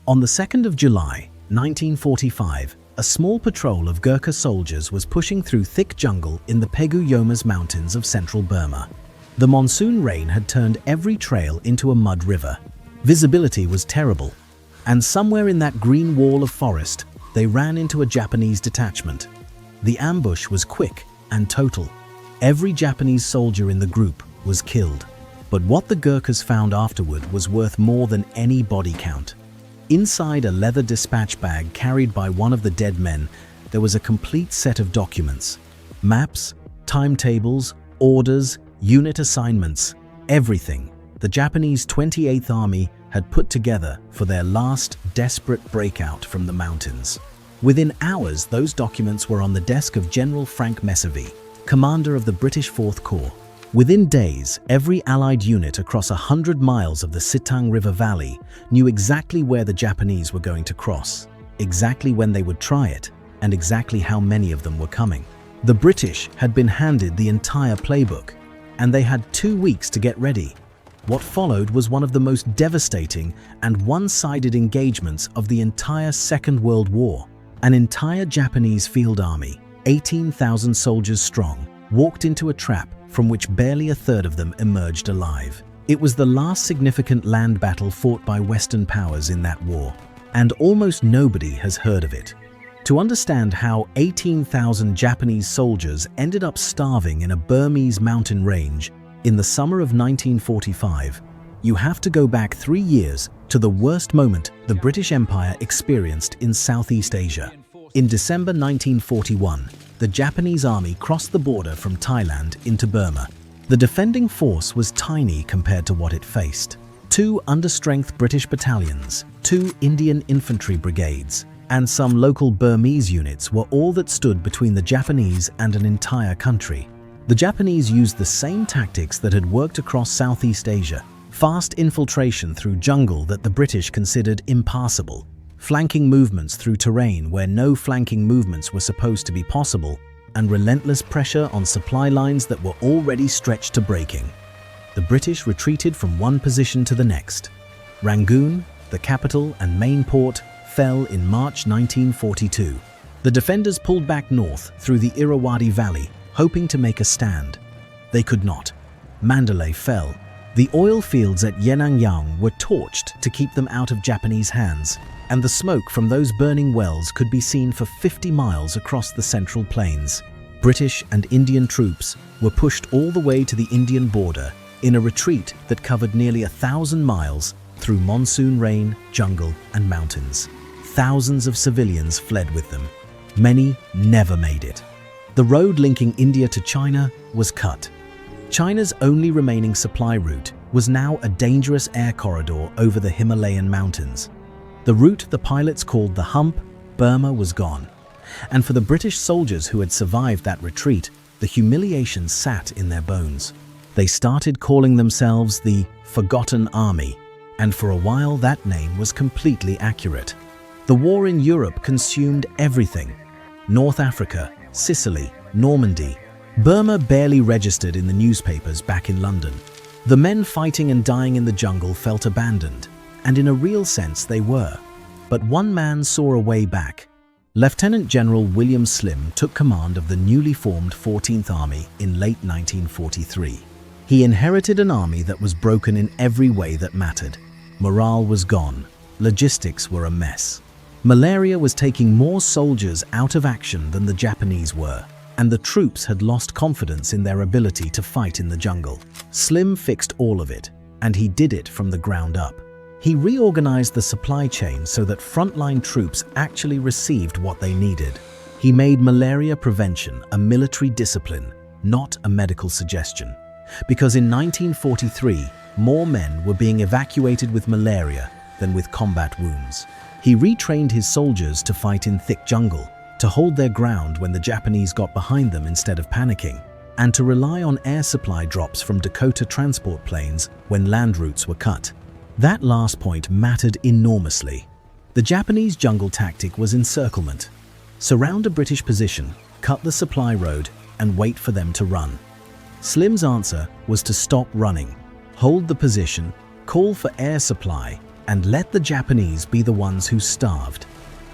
On the 2nd of July, 1945, a small patrol of Gurkha soldiers was pushing through thick jungle in the Pegu Yomas mountains of central Burma. The monsoon rain had turned every trail into a mud river. Visibility was terrible, and somewhere in that green wall of forest, they ran into a Japanese detachment. The ambush was quick and total. Every Japanese soldier in the group was killed. But what the Gurkhas found afterward was worth more than any body count. Inside a leather dispatch bag carried by one of the dead men, there was a complete set of documents. Maps, timetables, orders, unit assignments, everything the Japanese 28th Army had put together for their last desperate breakout from the mountains. Within hours, those documents were on the desk of General Frank Messervy, commander of the British 4th Corps. Within days, every Allied unit across 100 miles of the Sittang River Valley knew exactly where the Japanese were going to cross, exactly when they would try it, and exactly how many of them were coming. The British had been handed the entire playbook, and they had 2 weeks to get ready. What followed was one of the most devastating and one-sided engagements of the entire Second World War. An entire Japanese field army, 18,000 soldiers strong, walked into a trap from which barely a third of them emerged alive. It was the last significant land battle fought by Western powers in that war, and almost nobody has heard of it. To understand how 18,000 Japanese soldiers ended up starving in a Burmese mountain range in the summer of 1945, you have to go back 3 years to the worst moment the British Empire experienced in Southeast Asia. In December 1941, the Japanese army crossed the border from Thailand into Burma. The defending force was tiny compared to what it faced. 2 understrength British battalions, 2 Indian infantry brigades, and some local Burmese units were all that stood between the Japanese and an entire country. The Japanese used the same tactics that had worked across Southeast Asia: fast infiltration through jungle that the British considered impassable, flanking movements through terrain where no flanking movements were supposed to be possible, and relentless pressure on supply lines that were already stretched to breaking. The British retreated from one position to the next. Rangoon, the capital and main port, fell in March 1942. The defenders pulled back north through the Irrawaddy Valley, hoping to make a stand. They could not. Mandalay fell. The oil fields at Yenangyang were torched to keep them out of Japanese hands, and the smoke from those burning wells could be seen for 50 miles across the central plains. British and Indian troops were pushed all the way to the Indian border in a retreat that covered nearly 1,000 miles through monsoon rain, jungle, and mountains. Thousands of civilians fled with them. Many never made it. The road linking India to China was cut. China's only remaining supply route was now a dangerous air corridor over the Himalayan mountains. The route the pilots called the Hump, Burma, was gone. And for the British soldiers who had survived that retreat, the humiliation sat in their bones. They started calling themselves the Forgotten Army, and for a while that name was completely accurate. The war in Europe consumed everything: North Africa, Sicily, Normandy. Burma barely registered in the newspapers back in London. The men fighting and dying in the jungle felt abandoned, and in a real sense they were. But one man saw a way back. Lieutenant General William Slim took command of the newly formed 14th Army in late 1943. He inherited an army that was broken in every way that mattered. Morale was gone. Logistics were a mess. Malaria was taking more soldiers out of action than the Japanese were, and the troops had lost confidence in their ability to fight in the jungle. Slim fixed all of it, and he did it from the ground up. He reorganized the supply chain so that frontline troops actually received what they needed. He made malaria prevention a military discipline, not a medical suggestion. Because in 1943, more men were being evacuated with malaria than with combat wounds. He retrained his soldiers to fight in thick jungle, to hold their ground when the Japanese got behind them instead of panicking, and to rely on air supply drops from Dakota transport planes when land routes were cut. That last point mattered enormously. The Japanese jungle tactic was encirclement. Surround a British position, cut the supply road, and wait for them to run. Slim's answer was to stop running, hold the position, call for air supply, and let the Japanese be the ones who starved.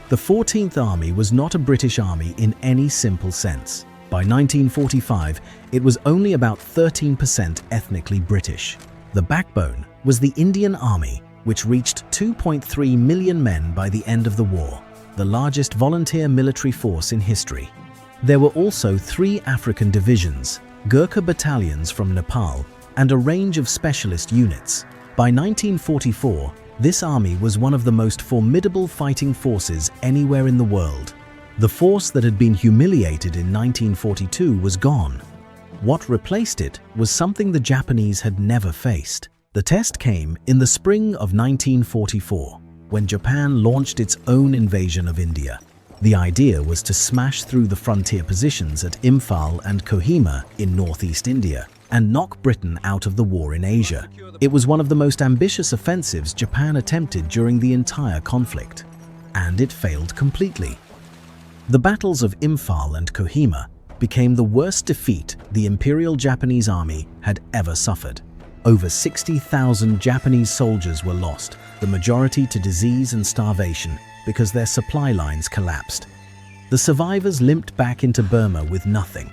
The 14th Army was not a British army in any simple sense. By 1945, it was only about 13% ethnically British. The backbone was the Indian Army, which reached 2.3 million men by the end of the war, the largest volunteer military force in history. There were also 3 African divisions, Gurkha battalions from Nepal, and a range of specialist units. By 1944, this army was one of the most formidable fighting forces anywhere in the world. The force that had been humiliated in 1942 was gone. What replaced it was something the Japanese had never faced. The test came in the spring of 1944, when Japan launched its own invasion of India. The idea was to smash through the frontier positions at Imphal and Kohima in northeast India and knock Britain out of the war in Asia. It was one of the most ambitious offensives Japan attempted during the entire conflict, and it failed completely. The battles of Imphal and Kohima became the worst defeat the Imperial Japanese Army had ever suffered. Over 60,000 Japanese soldiers were lost, the majority to disease and starvation because their supply lines collapsed. The survivors limped back into Burma with nothing.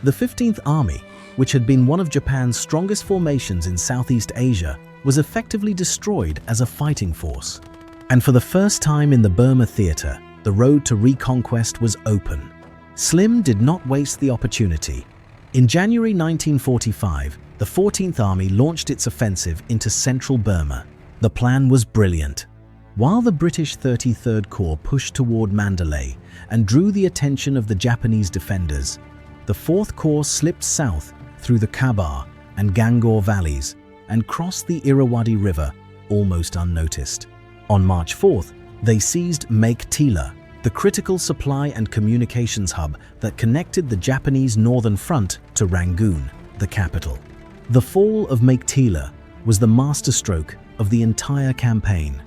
The 15th Army, which had been one of Japan's strongest formations in Southeast Asia, was effectively destroyed as a fighting force. And for the first time in the Burma theater, the road to reconquest was open. Slim did not waste the opportunity. In January 1945, the 14th Army launched its offensive into central Burma. The plan was brilliant. While the British 33rd Corps pushed toward Mandalay and drew the attention of the Japanese defenders, the 4th Corps slipped south through the Kabar and Gangor valleys and crossed the Irrawaddy River almost unnoticed. On March 4th, they seized Make Tila, the critical supply and communications hub that connected the Japanese northern front to Rangoon, the capital. The fall of Make Tila was the masterstroke of the entire campaign.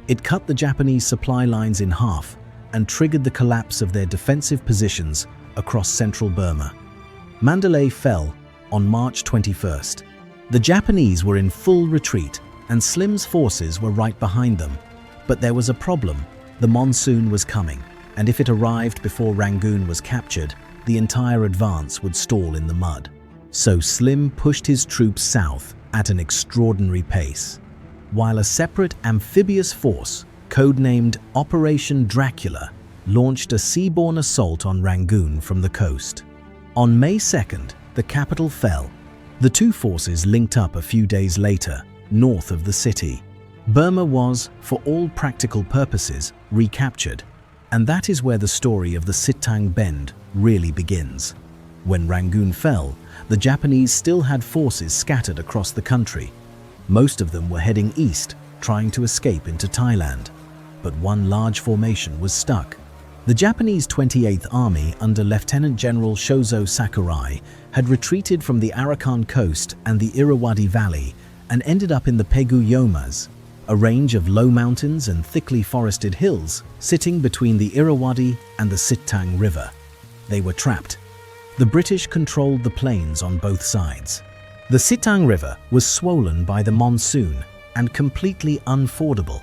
It cut the Japanese supply lines in half and triggered the collapse of their defensive positions across central Burma. Mandalay fell on March 21st. The Japanese were in full retreat and Slim's forces were right behind them. But there was a problem. The monsoon was coming, and if it arrived before Rangoon was captured, the entire advance would stall in the mud. So Slim pushed his troops south at an extraordinary pace, while a separate amphibious force, codenamed Operation Dracula, launched a seaborne assault on Rangoon from the coast. On May 2nd, the capital fell. The two forces linked up a few days later, north of the city. Burma was, for all practical purposes, recaptured, and that is where the story of the Sittang Bend really begins. When Rangoon fell, the Japanese still had forces scattered across the country. Most of them were heading east, trying to escape into Thailand. But one large formation was stuck. The Japanese 28th Army under Lieutenant General Shozo Sakurai had retreated from the Arakan coast and the Irrawaddy Valley and ended up in the Pegu Yomas, a range of low mountains and thickly forested hills sitting between the Irrawaddy and the Sittang River. They were trapped. The British controlled the plains on both sides. The Sittang River was swollen by the monsoon and completely unfordable,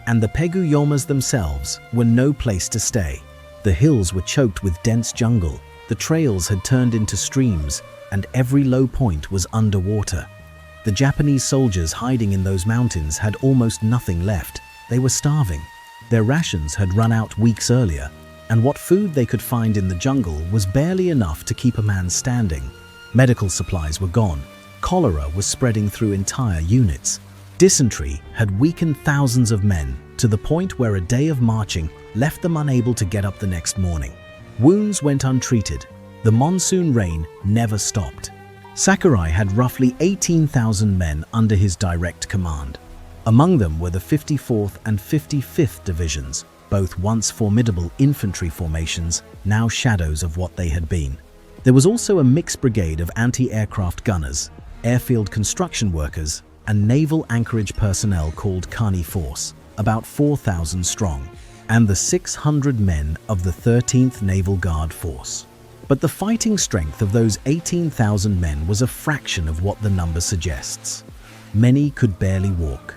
and the Pegu Yomas themselves were no place to stay. The hills were choked with dense jungle, the trails had turned into streams, and every low point was underwater. The Japanese soldiers hiding in those mountains had almost nothing left. They were starving. Their rations had run out weeks earlier, and what food they could find in the jungle was barely enough to keep a man standing. Medical supplies were gone. Cholera was spreading through entire units. Dysentery had weakened thousands of men to the point where a day of marching left them unable to get up the next morning. Wounds went untreated. The monsoon rain never stopped. Sakurai had roughly 18,000 men under his direct command. Among them were the 54th and 55th Divisions, both once formidable infantry formations, now shadows of what they had been. There was also a mixed brigade of anti-aircraft gunners, airfield construction workers, and naval anchorage personnel called Kani Force, about 4,000 strong, and the 600 men of the 13th Naval Guard Force. But the fighting strength of those 18,000 men was a fraction of what the number suggests. Many could barely walk.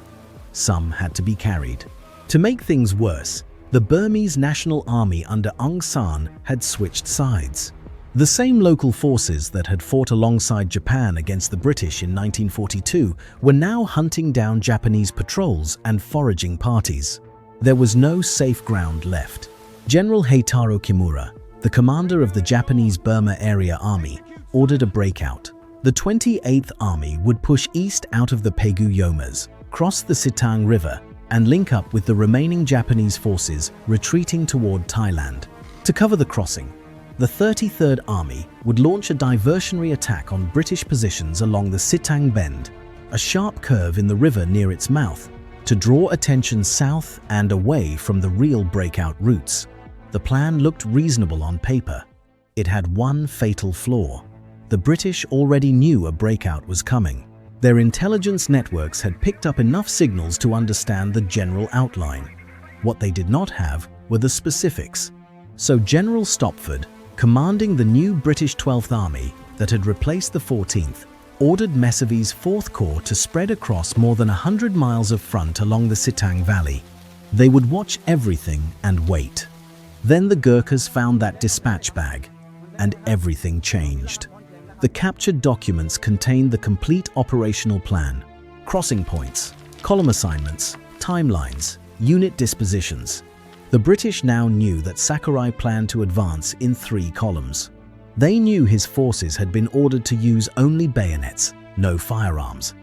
some had to be carried. To make things worse, the Burmese National Army under Aung San had switched sides. The same local forces that had fought alongside Japan against the British in 1942 were now hunting down Japanese patrols and foraging parties. There was no safe ground left. General Heitaro Kimura, the commander of the Japanese Burma Area Army, ordered a breakout. The 28th Army would push east out of the Pegu Yomas, cross the Sittang River, and link up with the remaining Japanese forces retreating toward Thailand. To cover the crossing, the 33rd Army would launch a diversionary attack on British positions along the Sittang Bend, a sharp curve in the river near its mouth, to draw attention south and away from the real breakout routes. The plan looked reasonable on paper. It had one fatal flaw. The British already knew a breakout was coming. Their intelligence networks had picked up enough signals to understand the general outline. What they did not have were the specifics. So General Stopford, commanding the new British 12th Army that had replaced the 14th, ordered Messavi's 4th Corps to spread across more than 100 miles of front along the Sittang Valley. They would watch everything and wait. Then the Gurkhas found that dispatch bag, and everything changed. The captured documents contained the complete operational plan, crossing points, column assignments, timelines, unit dispositions. The British now knew that Sakurai planned to advance in 3 columns. They knew his forces had been ordered to use only bayonets, no firearms.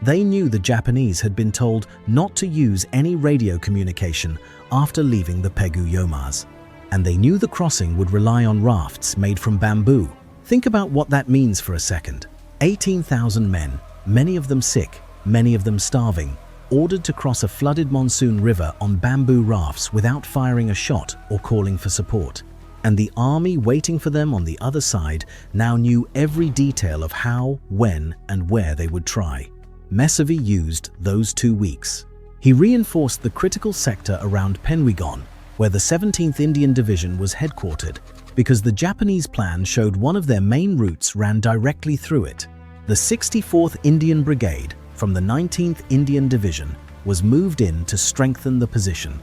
They knew the Japanese had been told not to use any radio communication after leaving the Pegu Yomas. And they knew the crossing would rely on rafts made from bamboo. Think about what that means for a second. 18,000 men, many of them sick, many of them starving, ordered to cross a flooded monsoon river on bamboo rafts without firing a shot or calling for support. And the army waiting for them on the other side now knew every detail of how, when, and where they would try. Messavi used those 2 weeks. He reinforced the critical sector around Penwigon, where the 17th Indian Division was headquartered, because the Japanese plan showed one of their main routes ran directly through it. The 64th Indian Brigade from the 19th Indian Division was moved in to strengthen the position.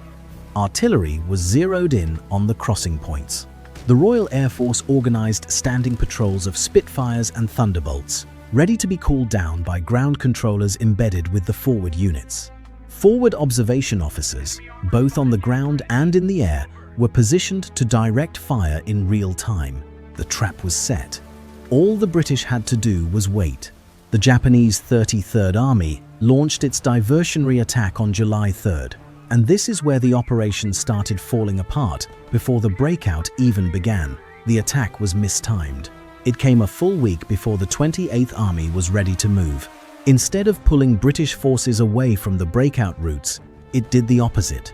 Artillery was zeroed in on the crossing points. The Royal Air Force organized standing patrols of Spitfires and Thunderbolts, ready to be called down by ground controllers embedded with the forward units. Forward observation officers, both on the ground and in the air, were positioned to direct fire in real time. The trap was set. All the British had to do was wait. The Japanese 33rd Army launched its diversionary attack on July 3rd, and this is where the operation started falling apart before the breakout even began. The attack was mistimed. It came a full week before the 28th Army was ready to move. Instead of pulling British forces away from the breakout routes, it did the opposite.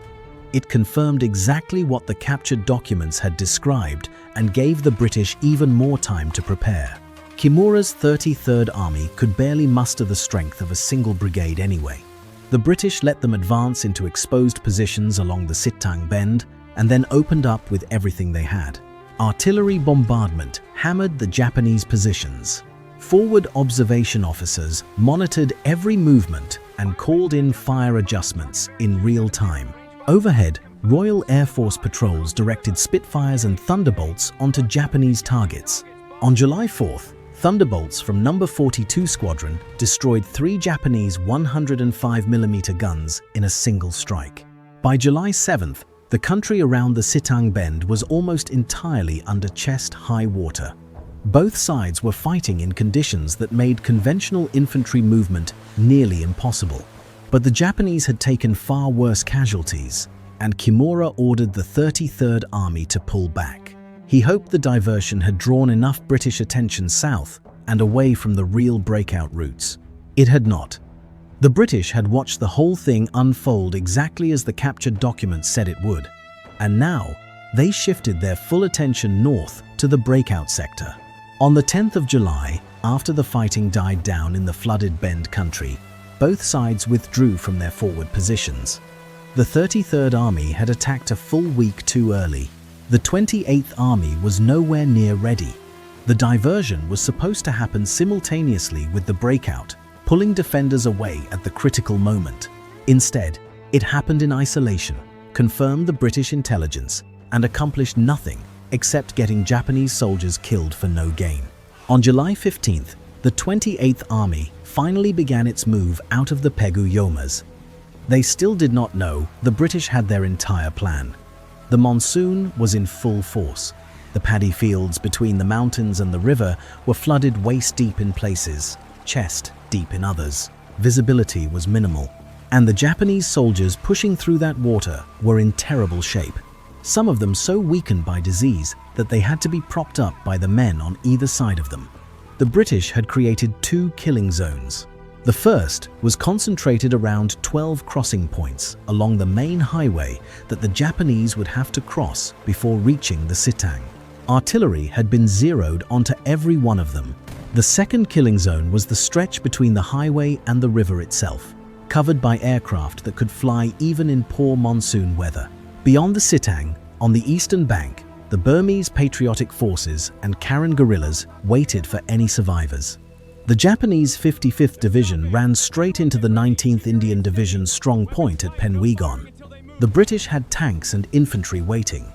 It confirmed exactly what the captured documents had described and gave the British even more time to prepare. Kimura's 33rd Army could barely muster the strength of a single brigade anyway. The British let them advance into exposed positions along the Sittang Bend and then opened up with everything they had. Artillery bombardment hammered the Japanese positions. Forward observation officers monitored every movement and called in fire adjustments in real time. Overhead, Royal Air Force patrols directed Spitfires and Thunderbolts onto Japanese targets. On July 4th, Thunderbolts from No. 42 Squadron destroyed 3 Japanese 105mm guns in a single strike. By July 7th, the country around the Sittang Bend was almost entirely under chest-high water. Both sides were fighting in conditions that made conventional infantry movement nearly impossible. But the Japanese had taken far worse casualties, and Kimura ordered the 33rd Army to pull back. He hoped the diversion had drawn enough British attention south and away from the real breakout routes. It had not. The British had watched the whole thing unfold exactly as the captured documents said it would, and now they shifted their full attention north to the breakout sector. On the 10th of July, after the fighting died down in the flooded Bend country, both sides withdrew from their forward positions. The 33rd Army had attacked a full week too early. The 28th Army was nowhere near ready. The diversion was supposed to happen simultaneously with the breakout, pulling defenders away at the critical moment. Instead, it happened in isolation, confirmed the British intelligence, and accomplished nothing except getting Japanese soldiers killed for no gain. On July 15th, the 28th Army finally began its move out of the Pegu Yomas. They still did not know the British had their entire plan. The monsoon was in full force. The paddy fields between the mountains and the river were flooded waist-deep in places, chest-deep in others. Visibility was minimal, and the Japanese soldiers pushing through that water were in terrible shape. Some of them so weakened by disease that they had to be propped up by the men on either side of them. The British had created 2 killing zones. The first was concentrated around 12 crossing points along the main highway that the Japanese would have to cross before reaching the Sittang. Artillery had been zeroed onto every one of them. The second killing zone was the stretch between the highway and the river itself, covered by aircraft that could fly even in poor monsoon weather. Beyond the Sittang, on the eastern bank, the Burmese patriotic forces and Karen guerrillas waited for any survivors. The Japanese 55th Division ran straight into the 19th Indian Division's strong point at Penwegon. The British had tanks and infantry waiting.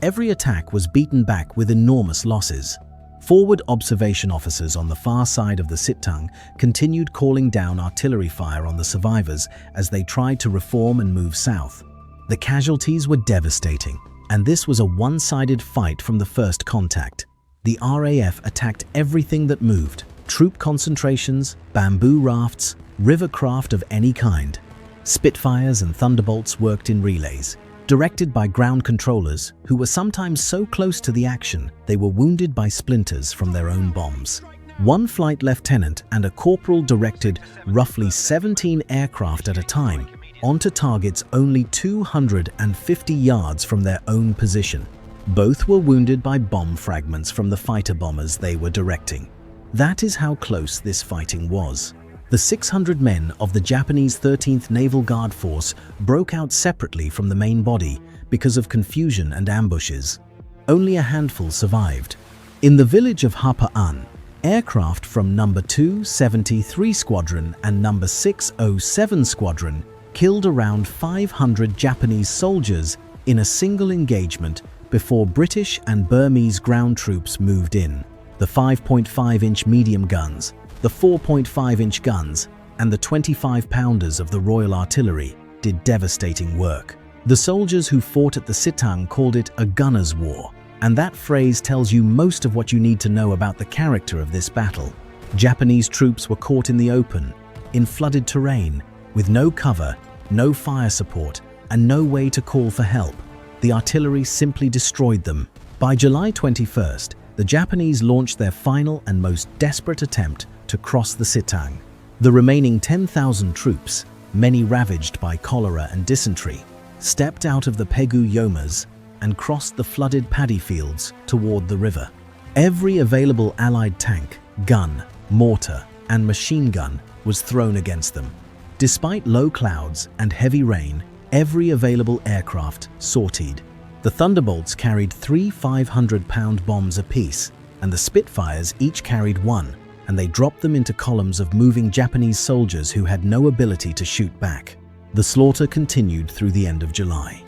Every attack was beaten back with enormous losses. Forward observation officers on the far side of the Sittang continued calling down artillery fire on the survivors as they tried to reform and move south. The casualties were devastating, and this was a one-sided fight from the first contact. The RAF attacked everything that moved: troop concentrations, bamboo rafts, river craft of any kind. Spitfires and Thunderbolts worked in relays, directed by ground controllers who were sometimes so close to the action they were wounded by splinters from their own bombs. One flight lieutenant and a corporal directed roughly 17 aircraft at a time onto targets only 250 yards from their own position. Both were wounded by bomb fragments from the fighter bombers they were directing. That is how close this fighting was. The 600 men of the Japanese 13th Naval Guard Force broke out separately from the main body because of confusion and ambushes. Only a handful survived. In the village of Hapa'an, aircraft from No. 273 Squadron and No. 607 Squadron killed around 500 Japanese soldiers in a single engagement before British and Burmese ground troops moved in. The 5.5-inch medium guns, the 4.5-inch guns, and the 25-pounders of the Royal Artillery did devastating work. The soldiers who fought at the Sittang called it a gunner's war, and that phrase tells you most of what you need to know about the character of this battle. Japanese troops were caught in the open, in flooded terrain, with no cover, no fire support, and no way to call for help. The artillery simply destroyed them. By July 21st, the Japanese launched their final and most desperate attempt to cross the Sittang. The remaining 10,000 troops, many ravaged by cholera and dysentery, stepped out of the Pegu Yomas and crossed the flooded paddy fields toward the river. Every available Allied tank, gun, mortar, and machine gun was thrown against them. Despite low clouds and heavy rain, every available aircraft sortied. The Thunderbolts carried 3 500-pound bombs apiece, and the Spitfires each carried one, and they dropped them into columns of moving Japanese soldiers who had no ability to shoot back. The slaughter continued through the end of July.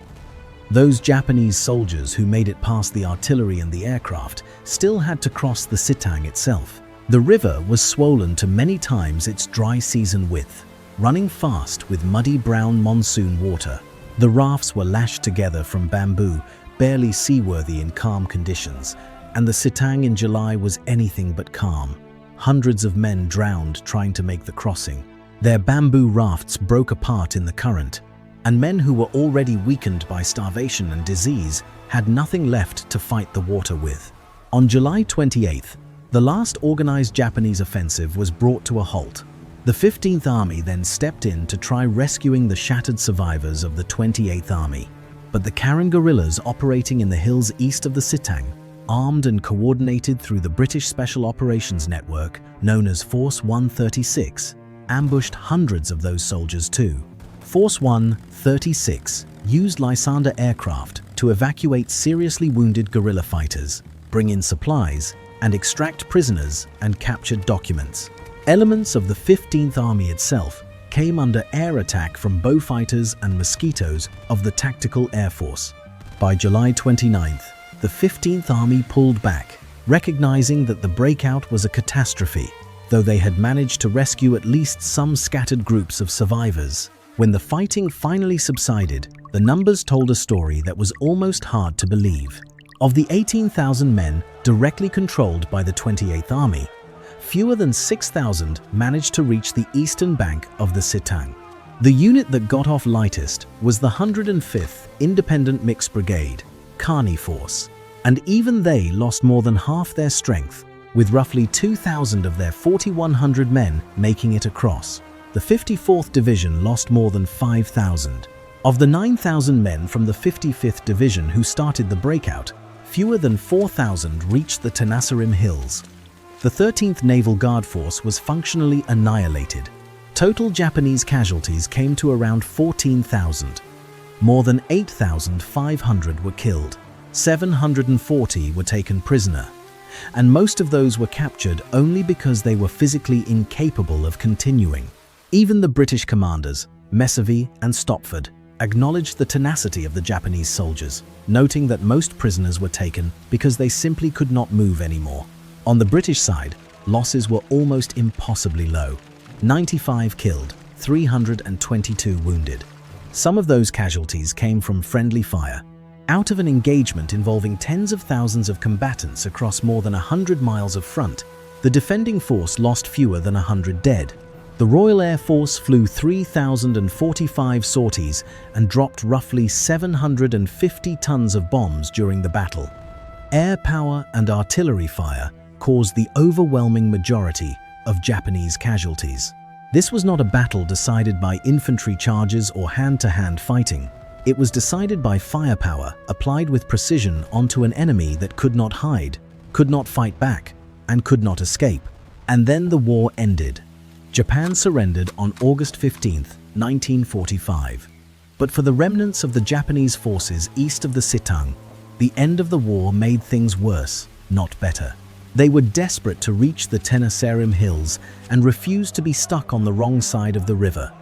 Those Japanese soldiers who made it past the artillery and the aircraft still had to cross the Sittang itself. The river was swollen to many times its dry season width, running fast with muddy brown monsoon water. The rafts were lashed together from bamboo, barely seaworthy in calm conditions, and the Sittang in July was anything but calm. Hundreds of men drowned trying to make the crossing. Their bamboo rafts broke apart in the current, and men who were already weakened by starvation and disease had nothing left to fight the water with. On July 28th, the last organized Japanese offensive was brought to a halt. The 15th Army then stepped in to try rescuing the shattered survivors of the 28th Army. But the Karen guerrillas operating in the hills east of the Sittang, armed and coordinated through the British Special Operations Network known as Force 136, ambushed hundreds of those soldiers too. Force 136 used Lysander aircraft to evacuate seriously wounded guerrilla fighters, bring in supplies, and extract prisoners and captured documents. Elements of the 15th Army itself came under air attack from Beaufighters and Mosquitoes of the Tactical Air Force. By July 29th, the 15th Army pulled back, recognizing that the breakout was a catastrophe, though they had managed to rescue at least some scattered groups of survivors. When the fighting finally subsided, the numbers told a story that was almost hard to believe. Of the 18,000 men directly controlled by the 28th Army, fewer than 6,000 managed to reach the eastern bank of the Sittang. The unit that got off lightest was the 105th Independent Mixed Brigade, Kani Force, and even they lost more than half their strength, with roughly 2,000 of their 4,100 men making it across. The 54th Division lost more than 5,000. Of the 9,000 men from the 55th Division who started the breakout, fewer than 4,000 reached the Tenasserim Hills. The 13th Naval Guard Force was functionally annihilated. Total Japanese casualties came to around 14,000. More than 8,500 were killed. 740 were taken prisoner, and most of those were captured only because they were physically incapable of continuing. Even the British commanders, Mesavie and Stopford, acknowledged the tenacity of the Japanese soldiers, noting that most prisoners were taken because they simply could not move anymore. On the British side, losses were almost impossibly low. 95 killed, 322 wounded. Some of those casualties came from friendly fire. Out of an engagement involving tens of thousands of combatants across more than 100 miles of front, the defending force lost fewer than 100 dead. The Royal Air Force flew 3,045 sorties and dropped roughly 750 tons of bombs during the battle. Air power and artillery fire caused the overwhelming majority of Japanese casualties. This was not a battle decided by infantry charges or hand-to-hand fighting. It was decided by firepower applied with precision onto an enemy that could not hide, could not fight back, and could not escape. And then the war ended. Japan surrendered on August 15, 1945. But for the remnants of the Japanese forces east of the Sittang, the end of the war made things worse, not better. They were desperate to reach the Tenasserim Hills and refused to be stuck on the wrong side of the river.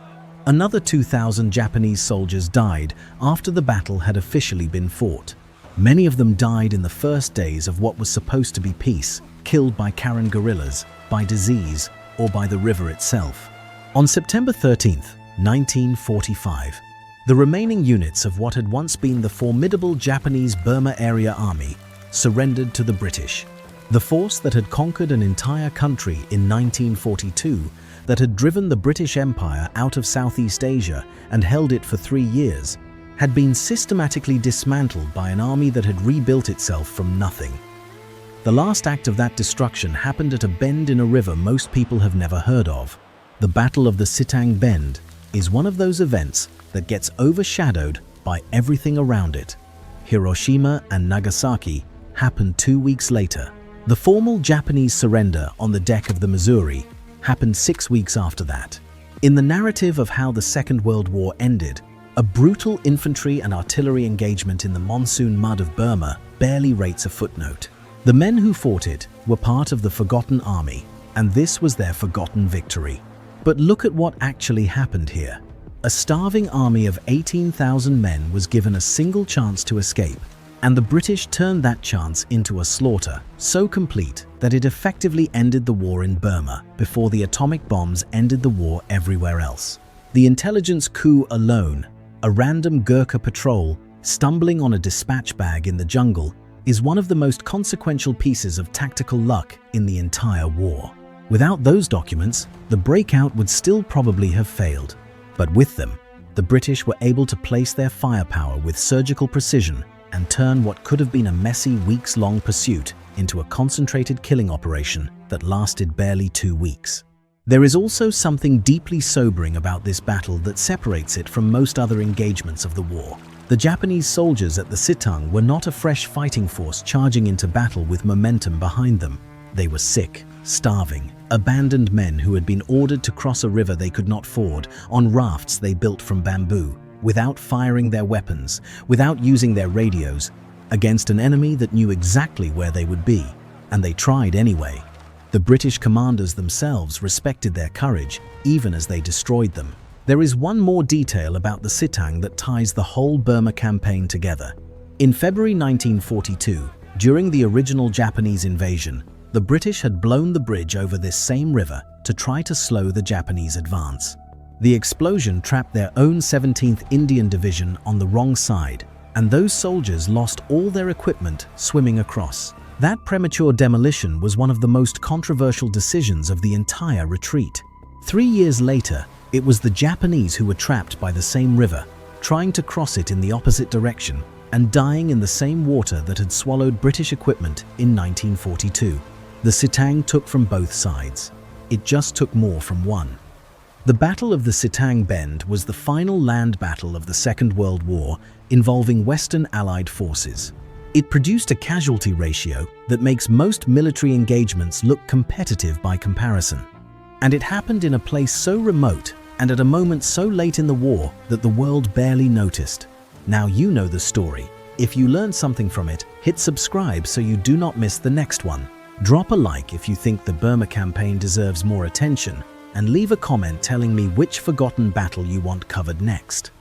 Another 2,000 Japanese soldiers died after the battle had officially been fought. Many of them died in the first days of what was supposed to be peace, killed by Karen guerrillas, by disease, or by the river itself. On September 13, 1945, the remaining units of what had once been the formidable Japanese Burma Area Army surrendered to the British. The force that had conquered an entire country in 1942, that had driven the British Empire out of Southeast Asia and held it for 3 years, had been systematically dismantled by an army that had rebuilt itself from nothing. The last act of that destruction happened at a bend in a river most people have never heard of. The Battle of the Sittang Bend is one of those events that gets overshadowed by everything around it. Hiroshima and Nagasaki happened 2 weeks later. The formal Japanese surrender on the deck of the Missouri happened 6 weeks after that. In the narrative of how the Second World War ended, a brutal infantry and artillery engagement in the monsoon mud of Burma barely rates a footnote. The men who fought it were part of the forgotten army, and this was their forgotten victory. But look at what actually happened here. A starving army of 18,000 men was given a single chance to escape, and the British turned that chance into a slaughter so complete that it effectively ended the war in Burma before the atomic bombs ended the war everywhere else. The intelligence coup alone, a random Gurkha patrol stumbling on a dispatch bag in the jungle, is one of the most consequential pieces of tactical luck in the entire war. Without those documents, the breakout would still probably have failed. But with them, the British were able to place their firepower with surgical precision and turn what could have been a messy weeks-long pursuit into a concentrated killing operation that lasted barely 2 weeks. There is also something deeply sobering about this battle that separates it from most other engagements of the war. The Japanese soldiers at the Sittang were not a fresh fighting force charging into battle with momentum behind them. They were sick, starving, abandoned men who had been ordered to cross a river they could not ford on rafts they built from bamboo, without firing their weapons, without using their radios, against an enemy that knew exactly where they would be, and they tried anyway. The British commanders themselves respected their courage, even as they destroyed them. There is one more detail about the Sittang that ties the whole Burma campaign together. In February 1942, during the original Japanese invasion, the British had blown the bridge over this same river to try to slow the Japanese advance. The explosion trapped their own 17th Indian Division on the wrong side, and those soldiers lost all their equipment swimming across. That premature demolition was one of the most controversial decisions of the entire retreat. 3 years later, it was the Japanese who were trapped by the same river, trying to cross it in the opposite direction and dying in the same water that had swallowed British equipment in 1942. The Sittang took from both sides. It just took more from one. The Battle of the Sittang Bend was the final land battle of the Second World War involving Western Allied forces. It produced a casualty ratio that makes most military engagements look competitive by comparison. And it happened in a place so remote and at a moment so late in the war that the world barely noticed. Now you know the story. If you learned something from it, hit subscribe so you do not miss the next one. Drop a like if you think the Burma campaign deserves more attention, and leave a comment telling me which forgotten battle you want covered next.